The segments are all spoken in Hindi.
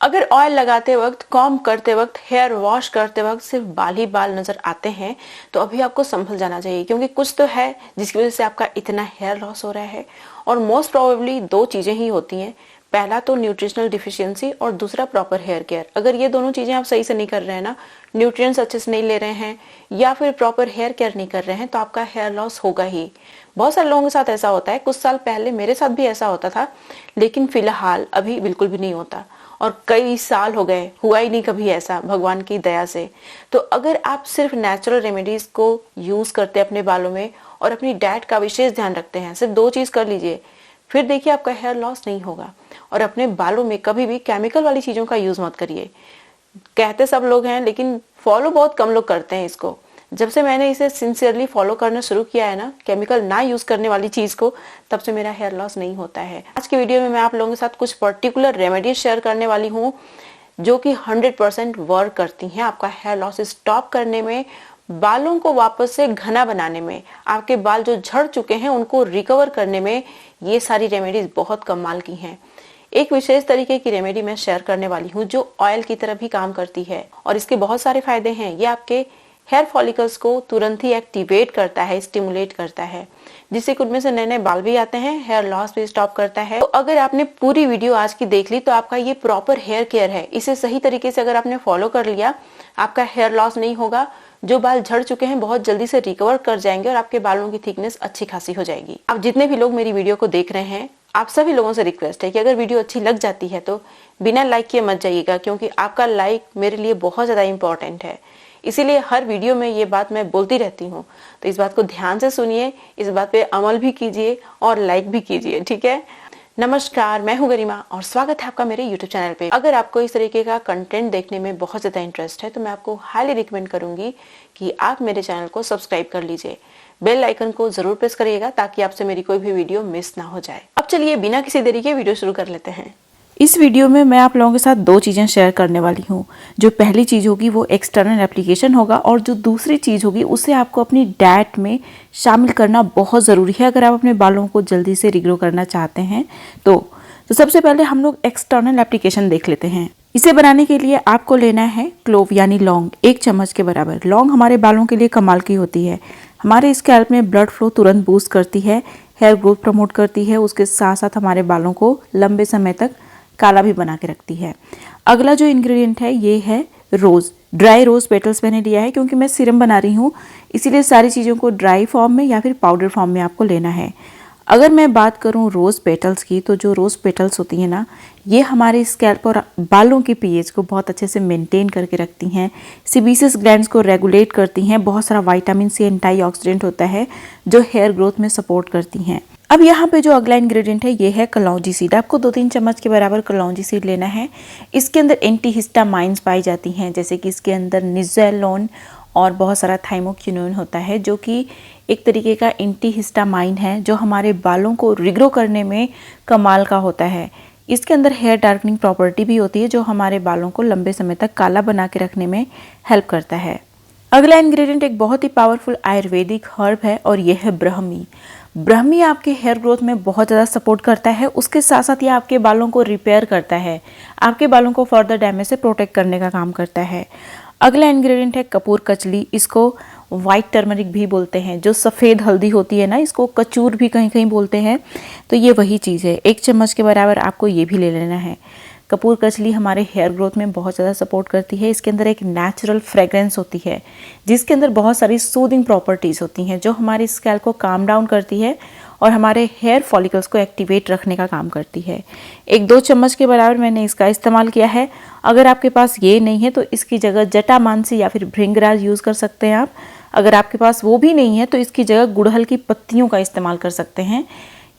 अगर ऑयल लगाते वक्त, कॉम्ब करते वक्त, हेयर वॉश करते वक्त सिर्फ बाल ही बाल नजर आते हैं तो अभी आपको संभल जाना चाहिए, क्योंकि कुछ तो है जिसकी वजह से आपका इतना हेयर लॉस हो रहा है। और मोस्ट प्रोबेबली दो चीजें ही होती हैं, पहला तो न्यूट्रिशनल डिफिशियंसी और दूसरा प्रॉपर हेयर केयर। अगर ये दोनों चीजें आप सही से नहीं कर रहे हैं ना, न्यूट्रिएंट्स अच्छे से नहीं ले रहे हैं या फिर प्रॉपर हेयर केयर नहीं कर रहे हैं, तो आपका हेयर लॉस होगा ही। बहुत सारे लोगों के साथ ऐसा होता है, कुछ साल पहले मेरे साथ भी ऐसा होता था, लेकिन फिलहाल अभी बिल्कुल भी नहीं होता और कई साल हो गए, हुआ ही नहीं कभी ऐसा, भगवान की दया से। तो अगर आप सिर्फ नेचुरल रेमेडीज को यूज करते हैं अपने बालों में और अपनी डाइट का विशेष ध्यान रखते हैं, सिर्फ दो चीज कर लीजिए, फिर देखिए आपका हेयर लॉस नहीं होगा। और अपने बालों में कभी भी केमिकल वाली चीजों का यूज मत करिए। कहते सब लोग हैं लेकिन फॉलो बहुत कम लोग करते हैं इसको। जब से मैंने इसे सिंसियरली फॉलो करना शुरू किया है ना, केमिकल ना यूज करने वाली चीज को, तब से मेरा हेयर लॉस नहीं होता है। आज की वीडियो में मैं आप लोगों के साथ कुछ पर्टिकुलर रेमेडीज शेयर करने वाली हूँ जो कि 100% वर्क करती हैं आपका हेयर लॉस स्टॉप करने में, बालों को वापस से घना बनाने में, आपके बाल जो झड़ चुके हैं उनको रिकवर करने में। ये सारी रेमेडीज बहुत कमाल की हैं। एक विशेष तरीके की रेमेडी मैं शेयर करने वाली हूँ जो ऑयल की तरह भी काम करती है और इसके बहुत सारे फायदे हैं। ये आपके हेयर फॉलिकल्स को तुरंत ही एक्टिवेट करता है, स्टिमुलेट करता है, जिससे उनमें से नए नए बाल भी आते हैं, हेयर लॉस भी स्टॉप करता है। तो अगर आपने पूरी वीडियो आज की देख ली तो आपका ये प्रॉपर हेयर केयर है। इसे सही तरीके से अगर आपने फॉलो कर लिया, आपका हेयर लॉस नहीं होगा। जो बाल झड़ चुके हैं बहुत जल्दी से रिकवर कर जाएंगे और आपके बालों की थिकनेस अच्छी खासी हो जाएगी। आप जितने भी लोग मेरी वीडियो को देख रहे हैं, आप सभी लोगों से रिक्वेस्ट है कि अगर वीडियो अच्छी लग जाती है तो बिना लाइक किए मत जाइएगा, क्योंकि आपका लाइक मेरे लिए बहुत ज्यादा इंपॉर्टेंट है। इसीलिए हर वीडियो में ये बात मैं बोलती रहती हूँ, तो इस बात को ध्यान से सुनिए, इस बात पे अमल भी कीजिए और लाइक भी कीजिए, ठीक है। नमस्कार, मैं हूँ गरिमा और स्वागत है आपका मेरे YouTube चैनल पे। अगर आपको इस तरीके का कंटेंट देखने में बहुत ज्यादा इंटरेस्ट है तो मैं आपको हाईली रिकमेंड करूंगी कि आप मेरे चैनल को सब्सक्राइब कर लीजिए। बेल आइकन को जरूर प्रेस करिएगा ताकि आपसे मेरी कोई भी वीडियो मिस ना हो जाए। अब चलिए बिना किसी देरी के वीडियो शुरू कर लेते हैं। इस वीडियो में मैं आप लोगों के साथ दो चीज़ें शेयर करने वाली हूँ। जो पहली चीज़ होगी वो एक्सटर्नल एप्लीकेशन होगा और जो दूसरी चीज़ होगी उसे आपको अपनी डाइट में शामिल करना बहुत ज़रूरी है अगर आप अपने बालों को जल्दी से रिग्रो करना चाहते हैं। तो सबसे पहले हम लोग एक्सटर्नल एप्लीकेशन देख लेते हैं। इसे बनाने के लिए आपको लेना है क्लोव यानी लौंग, 1 चम्मच के बराबर। लौंग हमारे बालों के लिए कमाल की होती है। हमारे स्कैल्प में ब्लड फ्लो तुरंत बूस्ट करती है, हेयर ग्रोथ प्रमोट करती है, उसके साथ साथ हमारे बालों को लंबे समय तक काला भी बना के रखती है। अगला जो इंग्रेडिएंट है ये है रोज। ड्राई रोज पेटल्स मैंने लिया है क्योंकि मैं सीरम बना रही हूँ, इसीलिए सारी चीज़ों को ड्राई फॉर्म में या फिर पाउडर फॉर्म में आपको लेना है। अगर मैं बात करूँ रोज पेटल्स की, तो जो रोज पेटल्स होती हैं ना, ये हमारे स्कैल्प और बालों के पीएच को बहुत अच्छे से मेंटेन करके रखती हैं, सीबेसियस ग्लैंड्स को रेगुलेट करती हैं, बहुत सारा विटामिन सी एंटीऑक्सीडेंट होता है जो हेयर ग्रोथ में सपोर्ट करती हैं। अब यहाँ पे जो अगला इंग्रेडिएंट है ये है कलौंजी सीड। आपको 2-3 चम्मच के बराबर कलौंजी सीड लेना है। इसके अंदर एंटीहिस्टामाइंस पाई जाती हैं, जैसे कि इसके अंदर निज़ोलोन और बहुत सारा थाइमोक्विनोन होता है जो कि एक तरीके का एंटीहिस्टामाइन है जो हमारे बालों को रिग्रो करने में कमाल का होता है। इसके अंदर हेयर डार्कनिंग प्रॉपर्टी भी होती है जो हमारे बालों को लंबे समय तक काला बना के रखने में हेल्प करता है। अगला इंग्रेडिएंट एक बहुत ही पावरफुल आयुर्वेदिक हर्ब है और यह है ब्राह्मी। ब्राह्मी आपके हेयर ग्रोथ में बहुत ज़्यादा सपोर्ट करता है, उसके साथ साथ ये आपके बालों को रिपेयर करता है, आपके बालों को फर्दर डैमेज से प्रोटेक्ट करने का काम करता है। अगला इंग्रेडिएंट है कपूर कचली। इसको वाइट टर्मरिक भी बोलते हैं, जो सफ़ेद हल्दी होती है ना, इसको कचूर भी कहीं कहीं बोलते हैं। तो ये वही चीज़ है, 1 चम्मच के बराबर आपको ये भी ले लेना है। कपूर कचली हमारे हेयर ग्रोथ में बहुत ज़्यादा सपोर्ट करती है। इसके अंदर एक नेचुरल फ्रेग्रेंस होती है जिसके अंदर बहुत सारी सूदिंग प्रॉपर्टीज़ होती हैं जो हमारे स्कैल्प को काम डाउन करती है और हमारे हेयर फॉलिकल्स को एक्टिवेट रखने का काम करती है। 1-2 चम्मच के बराबर मैंने इसका इस्तेमाल किया है। अगर आपके पास ये नहीं है तो इसकी जगह जटामांसी या फिर भृंगराज यूज़ कर सकते हैं आप। अगर आपके पास वो भी नहीं है तो इसकी जगह गुड़हल की पत्तियों का इस्तेमाल कर सकते हैं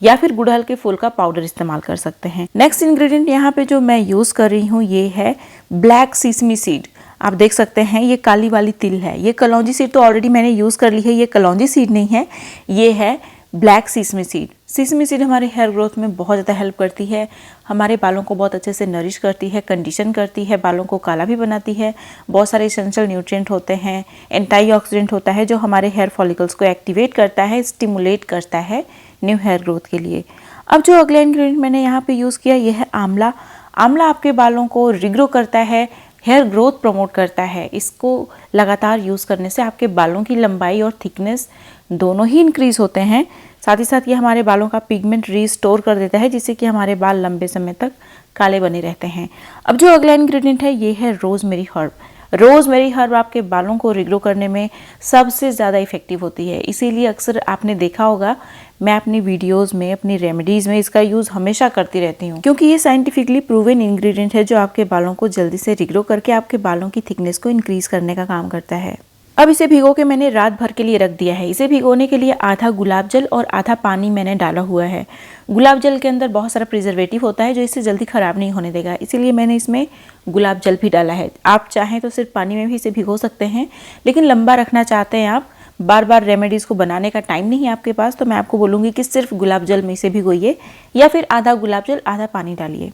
या फिर गुड़हल के फूल का पाउडर इस्तेमाल कर सकते हैं। नेक्स्ट इंग्रेडिएंट यहाँ पे जो मैं यूज़ कर रही हूँ ये है ब्लैक सीसमी सीड। आप देख सकते हैं ये काली वाली तिल है। ये कलौंजी सीड तो ऑलरेडी मैंने यूज़ कर ली है, ये कलौंजी सीड नहीं है, ये है ब्लैक सीसमी सीड। सीसमी सीड हमारे हेयर ग्रोथ में बहुत ज़्यादा हेल्प करती है, हमारे बालों को बहुत अच्छे से नरिश करती है, कंडीशन करती है, बालों को काला भी बनाती है। बहुत सारे एसेंशियल न्यूट्रिएंट होते हैं, एंटीऑक्सीडेंट होता है जो हमारे हेयर फॉलिकल्स को एक्टिवेट करता है, स्टिमुलेट करता है न्यू हेयर ग्रोथ के लिए। अब जो अगला इंग्रेडिएंट मैंने यहाँ पे यूज़ किया यह है आंवला। आंवला आपके बालों को रिग्रो करता है, हेयर ग्रोथ प्रमोट करता है। इसको लगातार यूज़ करने से आपके बालों की लंबाई और थिकनेस दोनों ही इंक्रीज होते हैं। साथ ही साथ ये हमारे बालों का पिगमेंट रिस्टोर कर देता है, जिससे कि हमारे बाल लंबे समय तक काले बने रहते हैं। अब जो अगला इंग्रेडिएंट है ये है रोजमेरी हर्ब। रोजमेरी हर्ब आपके बालों को रिग्रो करने में सबसे ज़्यादा इफेक्टिव होती है, इसीलिए अक्सर आपने देखा होगा मैं अपनी वीडियोस में, अपनी रेमेडीज़ में इसका यूज़ हमेशा करती रहती हूँ, क्योंकि ये साइंटिफिकली प्रूवन इंग्रेडिएंट है जो आपके बालों को जल्दी से रिग्रो करके आपके बालों की थिकनेस को इंक्रीज करने का काम करता है। अब इसे भिगो के मैंने रात भर के लिए रख दिया है। इसे भिगोने के लिए आधा गुलाब जल और आधा पानी मैंने डाला हुआ है। गुलाब जल के अंदर बहुत सारा प्रिजर्वेटिव होता है जो इसे जल्दी ख़राब नहीं होने देगा, इसीलिए मैंने इसमें गुलाब जल भी डाला है। आप चाहें तो सिर्फ पानी में भी इसे भिगो सकते हैं, लेकिन लंबा रखना चाहते हैं आप, बार बार रेमेडीज़ को बनाने का टाइम नहीं है आपके पास, तो मैं आपको बोलूँगी कि सिर्फ गुलाब जल में इसे भिगोइए या फिर आधा गुलाब जल आधा पानी डालिए।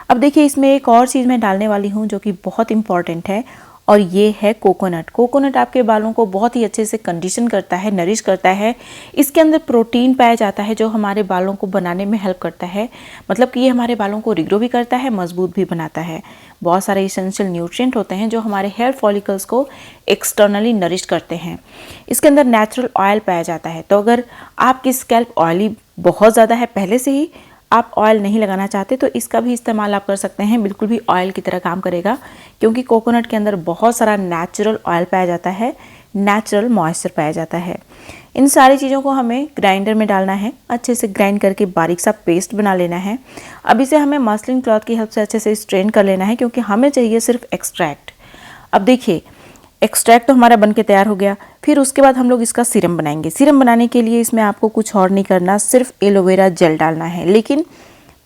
अब देखिए इसमें एक और चीज़ मैं डालने वाली हूँ जो कि बहुत इंपॉर्टेंट है, और ये है कोकोनट। कोकोनट आपके बालों को बहुत ही अच्छे से कंडीशन करता है, नरिश करता है। इसके अंदर प्रोटीन पाया जाता है जो हमारे बालों को बनाने में हेल्प करता है, मतलब कि ये हमारे बालों को रिग्रो भी करता है, मजबूत भी बनाता है। बहुत सारे इसेंशियल न्यूट्रिएंट होते हैं जो हमारे हेयर फॉलिकल्स को एक्सटर्नली नरिश करते हैं। इसके अंदर नेचुरल ऑयल पाया जाता है, तो अगर आपकी स्कैल्प ऑयली बहुत ज़्यादा है, पहले से ही आप ऑयल नहीं लगाना चाहते, तो इसका भी इस्तेमाल आप कर सकते हैं। बिल्कुल भी ऑयल की तरह काम करेगा, क्योंकि कोकोनट के अंदर बहुत सारा नेचुरल ऑयल पाया जाता है, नेचुरल मॉइस्चर पाया जाता है। इन सारी चीज़ों को हमें ग्राइंडर में डालना है, अच्छे से ग्राइंड करके बारीक सा पेस्ट बना लेना है। अब इसे हमें मसलिन क्लॉथ की हेल्प से अच्छे से स्ट्रेन कर लेना है, क्योंकि हमें चाहिए सिर्फ एक्सट्रैक्ट। अब देखिए एक्सट्रैक्ट तो हमारा बन के तैयार हो गया, फिर उसके बाद हम लोग इसका सीरम बनाएंगे। सीरम बनाने के लिए इसमें आपको कुछ और नहीं करना, सिर्फ एलोवेरा जेल डालना है, लेकिन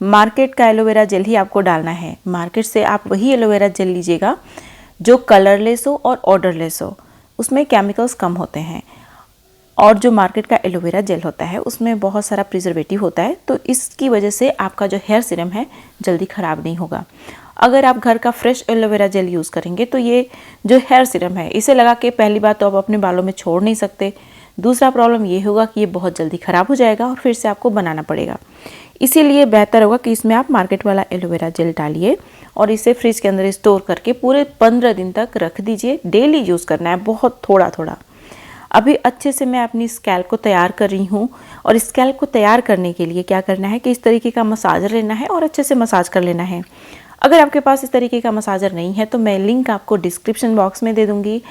मार्केट का एलोवेरा जेल ही आपको डालना है। मार्केट से आप वही एलोवेरा जेल लीजिएगा जो कलरलेस हो और ऑर्डरलेस हो, उसमें केमिकल्स कम होते हैं। और जो मार्केट का एलोवेरा जेल होता है उसमें बहुत सारा प्रिजर्वेटिव होता है, तो इसकी वजह से आपका जो हेयर सीरम है जल्दी ख़राब नहीं होगा। अगर आप घर का फ्रेश एलोवेरा जेल यूज़ करेंगे तो ये जो हेयर सीरम है इसे लगा के पहली बात तो आप अपने बालों में छोड़ नहीं सकते, दूसरा प्रॉब्लम ये होगा कि ये बहुत जल्दी ख़राब हो जाएगा और फिर से आपको बनाना पड़ेगा। इसीलिए बेहतर होगा कि इसमें आप मार्केट वाला एलोवेरा जेल डालिए और इसे फ्रिज के अंदर स्टोर करके पूरे 15 दिन तक रख दीजिए। डेली यूज़ करना है, बहुत थोड़ा थोड़ा। अभी अच्छे से मैं अपनी स्कैल्प को तैयार कर रही हूँ, और स्कैल्प को तैयार करने के लिए क्या करना है कि इस तरीके का मसाजर लेना है और अच्छे से मसाज कर लेना है। अगर आपके पास इस तरीके का मसाजर नहीं है तो मैं लिंक आपको डिस्क्रिप्शन बॉक्स में दे दूँगी।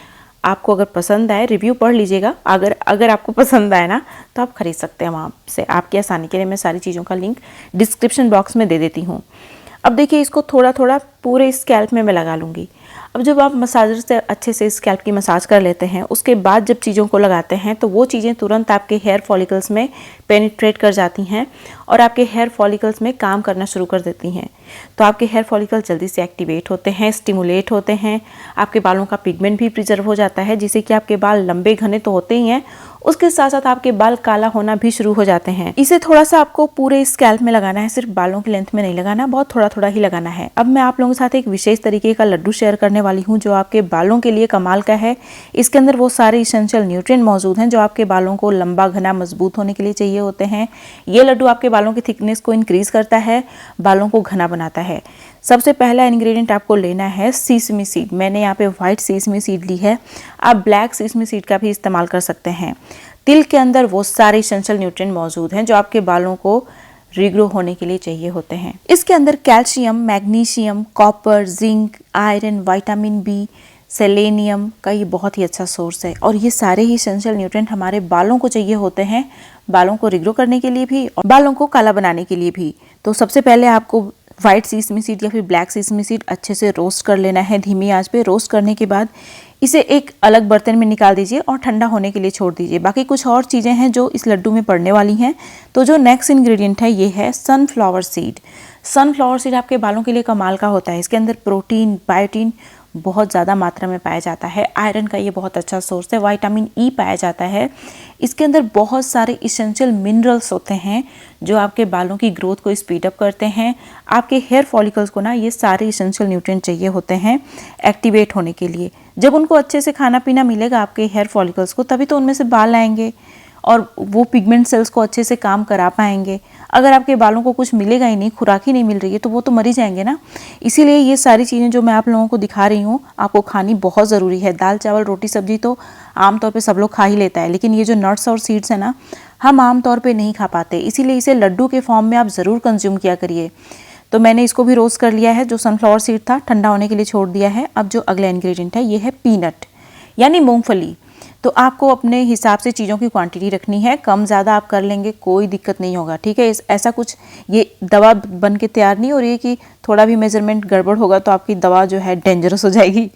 आपको अगर पसंद आए रिव्यू पढ़ लीजिएगा, अगर आपको पसंद आए ना तो आप खरीद सकते हैं वहाँ से। आपकी आसानी के लिए मैं सारी चीज़ों का लिंक डिस्क्रिप्शन बॉक्स में दे देती हूँ। अब देखिए इसको थोड़ा थोड़ा पूरे स्कैल्प में मैं लगा लूँगी। अब जब आप मसाजर से अच्छे से स्कैल्प की मसाज कर लेते हैं, उसके बाद जब चीज़ों को लगाते हैं तो वो चीज़ें तुरंत आपके हेयर फॉलिकल्स में पेनिट्रेट कर जाती हैं और आपके हेयर फॉलिकल्स में काम करना शुरू कर देती हैं। तो आपके हेयर फॉलिकल जल्दी से एक्टिवेट होते हैं, स्टिमुलेट होते हैं, आपके बालों का पिगमेंट भी प्रिजर्व हो जाता है, जिससे कि आपके बाल लंबे घने तो होते ही हैं, उसके साथ साथ आपके बाल काला होना भी शुरू हो जाते हैं। इसे थोड़ा सा आपको पूरे स्कैल्प में लगाना है, सिर्फ बालों की लेंथ में नहीं लगाना, बहुत थोड़ा थोड़ा ही लगाना है। अब मैं आप लोगों के साथ एक विशेष तरीके का लड्डू शेयर करने वाली हूँ जो आपके बालों के लिए कमाल का है। इसके अंदर वो सारे इसेंशियल न्यूट्रिएंट मौजूद हैं जो आपके बालों को लंबा घना मजबूत होने के लिए चाहिए होते हैं। ये लड्डू आपके बालों की थिकनेस को इंक्रीज करता है, बालों को घना बनाता है। सबसे पहला इंग्रेडिएंट आपको लेना है सीसमी सीड। मैंने यहाँ पे व्हाइट सीसमी सीड ली है, आप ब्लैक सीसमी सीड का भी इस्तेमाल कर सकते हैं। तिल के अंदर वो सारे एसेंशियल न्यूट्रिएंट मौजूद हैं जो आपके बालों को रिग्रो होने के लिए चाहिए होते हैं। इसके अंदर calcium, magnesium, copper, zinc, iron, vitamin B, selenium का ये बहुत ही अच्छा सोर्स है, और ये सारे ही एसेंशियल न्यूट्रिएंट हमारे बालों को चाहिए होते हैं, बालों को रिग्रो करने के लिए भी और बालों को काला बनाने के लिए भी। तो सबसे पहले आपको व्हाइट सीसमी सीड या फिर ब्लैक सीसमी सीड अच्छे से रोस्ट कर लेना है धीमी आंच पे। रोस्ट करने के बाद इसे एक अलग बर्तन में निकाल दीजिए और ठंडा होने के लिए छोड़ दीजिए। बाकी कुछ और चीज़ें हैं जो इस लड्डू में पड़ने वाली हैं। तो जो नेक्स्ट इंग्रेडिएंट है ये है सनफ्लावर सीड। सनफ्लावर सीड आपके बालों के लिए कमाल का होता है। इसके अंदर प्रोटीन, बायोटीन बहुत ज़्यादा मात्रा में पाया जाता है। आयरन का ये बहुत अच्छा सोर्स है। विटामिन ई पाया जाता है। इसके अंदर बहुत सारे इसेंशियल मिनरल्स होते हैं जो आपके बालों की ग्रोथ को स्पीड अप करते हैं। आपके हेयर फॉलिकल्स को ना ये सारे इसेंशियल न्यूट्रिएंट चाहिए होते हैं एक्टिवेट होने के लिए। जब उनको अच्छे से खाना पीना मिलेगा आपके हेयर फॉलिकल्स को, तभी तो उनमें से बाल आएंगे, और वो पिगमेंट सेल्स को अच्छे से काम करा पाएंगे। अगर आपके बालों को कुछ मिलेगा ही नहीं, खुराक ही नहीं मिल रही है, तो वो तो मर ही जाएंगे ना। इसीलिए ये सारी चीज़ें जो मैं आप लोगों को दिखा रही हूँ आपको खानी बहुत ज़रूरी है। दाल चावल रोटी सब्जी तो आमतौर पे सब लोग खा ही लेता है, लेकिन ये जो नट्स और सीड्स है ना, हम आमतौर पे नहीं खा पाते। इसीलिए इसे लड्डू के फॉर्म में आप ज़रूर कंज्यूम किया करिए। तो मैंने इसको भी रोस्ट कर लिया है। जो सनफ्लावर सीड था ठंडा होने के लिए छोड़ दिया है। अब जो अगला इंग्रेडिएंट है ये है पीनट यानी मूंगफली। तो आपको अपने हिसाब से चीज़ों की क्वांटिटी रखनी है, कम ज़्यादा आप कर लेंगे कोई दिक्कत नहीं होगा, ठीक है। ऐसा कुछ ये दवा बन के तैयार नहीं हो रही है कि थोड़ा भी मेजरमेंट गड़बड़ होगा तो आपकी दवा जो है डेंजरस हो जाएगी।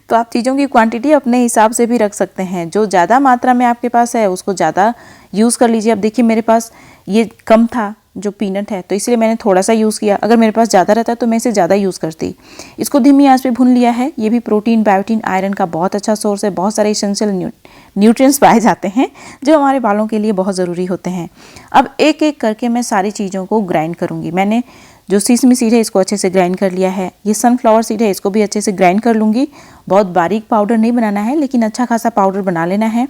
तो आप चीज़ों की क्वांटिटी अपने हिसाब से भी रख सकते हैं। जो ज़्यादा मात्रा में आपके पास है उसको ज़्यादा यूज़ कर लीजिए। अब देखिए मेरे पास ये कम था जो पीनट है, तो इसलिए मैंने थोड़ा सा यूज़ किया। अगर मेरे पास ज़्यादा रहता तो मैं इसे ज़्यादा यूज़ करती। इसको धीमी आंच पे भून लिया है। ये भी प्रोटीन, बायोटीन, आयरन का बहुत अच्छा सोर्स है। बहुत सारे एसेंशियल न्यूट्रिएंट्स पाए जाते हैं जो हमारे बालों के लिए बहुत ज़रूरी होते हैं। अब एक एक करके मैं सारी चीज़ों को ग्राइंड करूँगी। मैंने जो सीसमी सीड है इसको अच्छे से ग्राइंड कर लिया है। ये सनफ्लावर सीड है, इसको भी अच्छे से ग्राइंड कर लूँगी। बहुत बारीक पाउडर नहीं बनाना है, लेकिन अच्छा खासा पाउडर बना लेना है।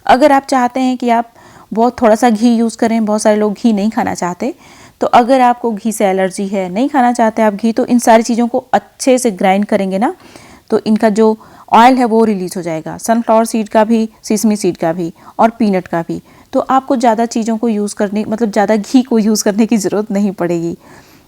अगर आप चाहते हैं कि आप बहुत थोड़ा सा घी यूज़ करें, बहुत सारे लोग घी नहीं खाना चाहते, तो अगर आपको घी से एलर्जी है, नहीं खाना चाहते आप घी, तो इन सारी चीज़ों को अच्छे से ग्राइंड करेंगे ना, तो इनका जो ऑयल है वो रिलीज हो जाएगा। सनफ्लावर सीड का भी, सिसमी सीड का भी और पीनट का भी। तो आपको ज़्यादा चीज़ों को यूज़ करने, मतलब ज़्यादा घी को यूज़ करने की ज़रूरत नहीं पड़ेगी।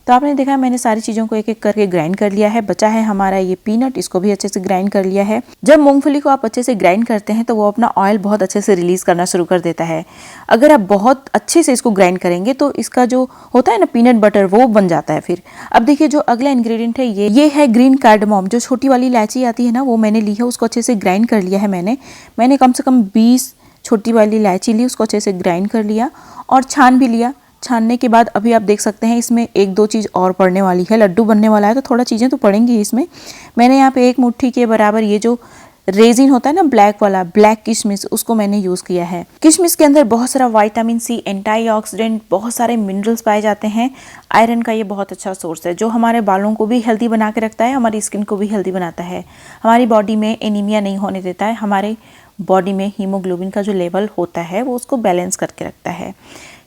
तो आपने देखा मैंने सारी चीज़ों को एक एक करके ग्राइंड कर लिया है। बचा है हमारा ये पीनट, इसको भी अच्छे से ग्राइंड कर लिया है। जब मूंगफली को आप अच्छे से ग्राइंड करते हैं तो वो अपना ऑयल बहुत अच्छे से रिलीज करना शुरू कर देता है। अगर आप बहुत अच्छे से इसको ग्राइंड करेंगे तो इसका जो होता है ना पीनट बटर, वो बन जाता है फिर। अब देखिए जो अगला इंग्रेडिएंट है ये है ग्रीन कार्डमम। जो छोटी वाली इलायची आती है ना, वो मैंने ली है, उसको अच्छे से ग्राइंड कर लिया है। मैंने कम से कम 20 छोटी वाली इलायची ली, उसको अच्छे से ग्राइंड कर लिया और छान भी लिया। छानने के बाद अभी आप देख सकते हैं इसमें एक दो चीज़ और पड़ने वाली है। लड्डू बनने वाला है तो थोड़ा चीज़ें तो पड़ेंगी इसमें। मैंने यहाँ पे 1 मुट्ठी के बराबर ये जो रेजिन होता है ना ब्लैक वाला, ब्लैक किशमिश, उसको मैंने यूज़ किया है। किशमिश के अंदर बहुत सारा विटामिन सी, एंटीऑक्सीडेंट, बहुत सारे मिनरल्स पाए जाते हैं। आयरन का ये बहुत अच्छा सोर्स है जो हमारे बालों को भी हेल्दी बना के रखता है, हमारी स्किन को भी हेल्दी बनाता है, हमारी बॉडी में एनीमिया नहीं होने देता है, हमारे बॉडी में हीमोग्लोबिन का जो लेवल होता है वो उसको बैलेंस करके रखता है।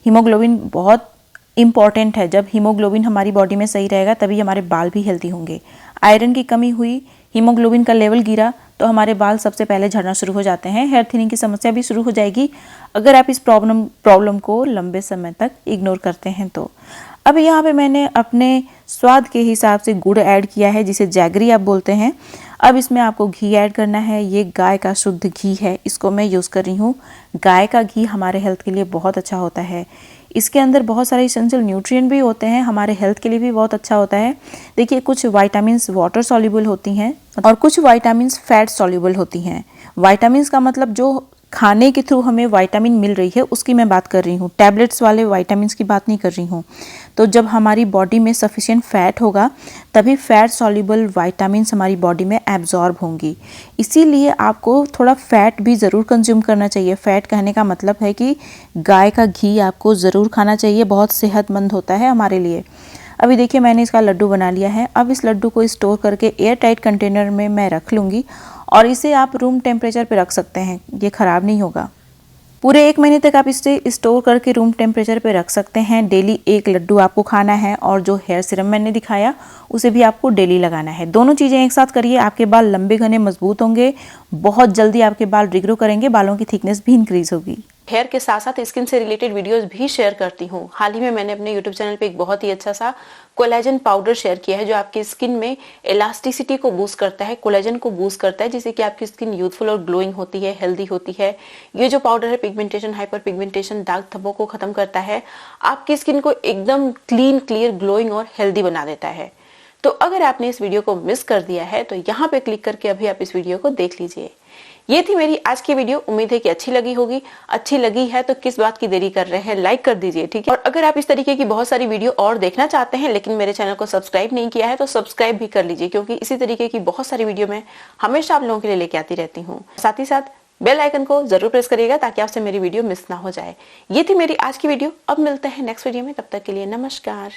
हीमोग्लोबिन बहुत इंपॉर्टेंट है। जब हीमोग्लोबिन हमारी बॉडी में सही रहेगा तभी हमारे बाल भी हेल्दी होंगे। आयरन की कमी हुई, हीमोग्लोबिन का लेवल गिरा तो हमारे बाल सबसे पहले झड़ना शुरू हो जाते हैं। हेयर थिनिंग की समस्या भी शुरू हो जाएगी अगर आप इस प्रॉब्लम को लंबे समय तक इग्नोर करते हैं तो। अब यहाँ पे मैंने अपने स्वाद के हिसाब से गुड़ ऐड किया है, जिसे जैगरी आप बोलते हैं। अब इसमें आपको घी ऐड करना है। ये गाय का शुद्ध घी है, इसको मैं यूज़ कर रही हूँ। गाय का घी हमारे हेल्थ के लिए बहुत अच्छा होता है। इसके अंदर बहुत सारे एसेंशियल न्यूट्रिएंट भी होते हैं, हमारे हेल्थ के लिए भी बहुत अच्छा होता है। देखिए कुछ विटामिन्स वाटर सॉल्युबल होती हैं और कुछ विटामिन्स फैट सॉल्युबल होती हैं। विटामिन्स का मतलब जो खाने के थ्रू हमें विटामिन मिल रही है उसकी मैं बात कर रही हूँ, टैबलेट्स वाले विटामिन्स की बात नहीं कर रही हूँ। तो जब हमारी बॉडी में सफिशिएंट फैट होगा तभी फैट सॉल्युबल विटामिन्स हमारी बॉडी में एब्जॉर्ब होंगी। इसीलिए आपको थोड़ा फैट भी ज़रूर कंज्यूम करना चाहिए। फैट कहने का मतलब है कि गाय का घी आपको ज़रूर खाना चाहिए, बहुत सेहतमंद होता है हमारे लिए। अभी देखिए मैंने इसका लड्डू बना लिया है। अब इस लड्डू को स्टोर करके एयर टाइट कंटेनर में मैं रख लूँगी और इसे आप रूम टेम्परेचर पे रख सकते हैं, ये ख़राब नहीं होगा। पूरे 1 महीने तक आप इसे स्टोर करके रूम टेम्परेचर पे रख सकते हैं। डेली 1 लड्डू आपको खाना है और जो हेयर सीरम मैंने दिखाया उसे भी आपको डेली लगाना है। दोनों चीज़ें एक साथ करिए, आपके बाल लंबे घने मजबूत होंगे, बहुत जल्दी आपके बाल रिग्रो करेंगे, बालों की थिकनेस भी इंक्रीज होगी। हेयर के साथ साथ स्किन से रिलेटेड वीडियोस भी शेयर करती हूँ। हाल ही में मैंने अपने यूट्यूब चैनल पे एक बहुत ही अच्छा सा कोलेजन पाउडर शेयर किया है जो आपकी स्किन में इलास्टिसिटी को बूस्ट करता है, कोलेजन को बूस्ट करता है, जिससे कि आपकी स्किन यूथफुल और ग्लोइंग होती है, हेल्दी होती है। ये जो पाउडर है पिगमेंटेशन, हाइपर पिगमेंटेशन, दाग धब्बों को खत्म करता है, आपकी स्किन को एकदम क्लीन, क्लियर, ग्लोइंग और हेल्दी बना देता है। तो अगर आपने इस वीडियो को मिस कर दिया है तो यहाँ पे क्लिक करके अभी आप इस वीडियो को देख लीजिए। ये थी मेरी आज की वीडियो, उम्मीद है कि अच्छी लगी होगी। अच्छी लगी है तो किस बात की देरी कर रहे हैं, लाइक कर दीजिए, ठीक है। और अगर आप इस तरीके की बहुत सारी वीडियो और देखना चाहते हैं लेकिन मेरे चैनल को सब्सक्राइब नहीं किया है तो सब्सक्राइब भी कर लीजिए, क्योंकि इसी तरीके की बहुत सारी वीडियो मैं हमेशा आप लोगों के लिए लेके आती रहती हूँ। साथ ही साथ बेल आइकन को जरूर प्रेस करिएगा ताकि आपसे मेरी वीडियो मिस ना हो जाए। ये थी मेरी आज की वीडियो। अब मिलते हैं नेक्स्ट वीडियो में, तब तक के लिए नमस्कार।